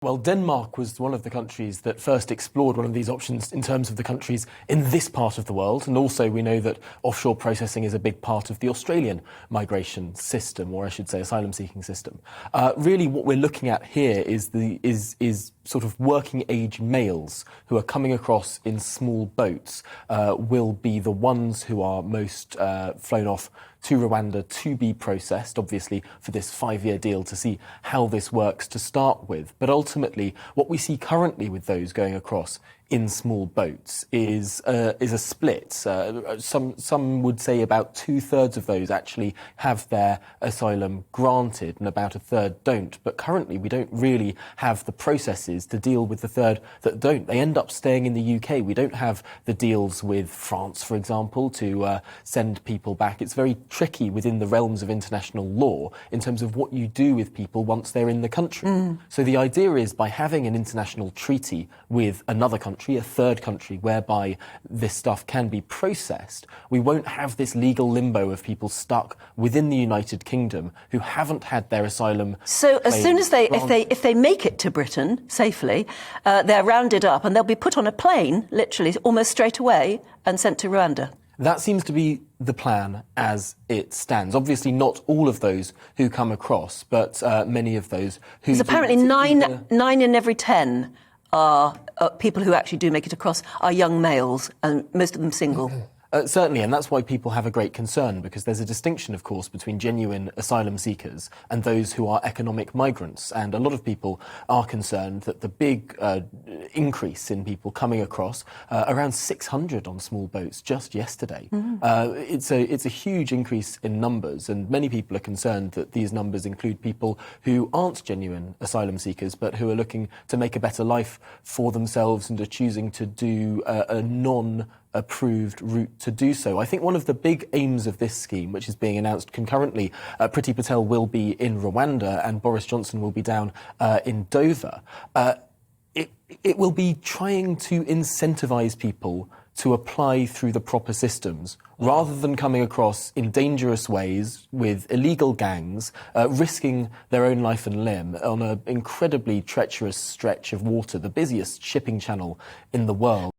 Well, Denmark was one of the countries that first explored one of these options in terms of the countries in this part of the world. And also we know that offshore processing is a big part of the Australian migration system, or I should say asylum seeking system. Really what we're looking at here is sort of working age males who are coming across in small boats will be the ones who are most flown off to Rwanda to be processed, obviously for this 5-year deal to see how this works to start with. But ultimately, what we see currently with those going across in small boats is a split. Some would say about 2/3 of those actually have their asylum granted and about 1/3 don't. But currently we don't really have the processes to deal with the third that don't. They end up staying in the UK. We don't have the deals with France, for example, to send people back. It's very tricky within the realms of international law in terms of what you do with people once they're in the country. So the idea is by having an international treaty with another country, a third country, whereby this stuff can be processed, we won't have this legal limbo of people stuck within the United Kingdom who haven't had their asylum. So as soon as if they make it to Britain safely, they're rounded up and they'll be put on a plane, literally almost straight away, and sent to Rwanda. That seems to be the plan as it stands. Obviously not all of those who come across, but many of those who... Because apparently nine in every 10 are people who actually do make it across are young males, and most of them single. Certainly, and that's why people have a great concern, because there's a distinction, of course, between genuine asylum seekers and those who are economic migrants. And a lot of people are concerned that the big increase in people coming across, around 600 on small boats just yesterday, it's a huge increase in numbers, and many people are concerned that these numbers include people who aren't genuine asylum seekers, but who are looking to make a better life for themselves and are choosing to do a non-approved route to do so. I think one of the big aims of this scheme, which is being announced concurrently, Priti Patel will be in Rwanda and Boris Johnson will be down in Dover. It will be trying to incentivise people to apply through the proper systems, rather than coming across in dangerous ways with illegal gangs, risking their own life and limb on an incredibly treacherous stretch of water, the busiest shipping channel in the world.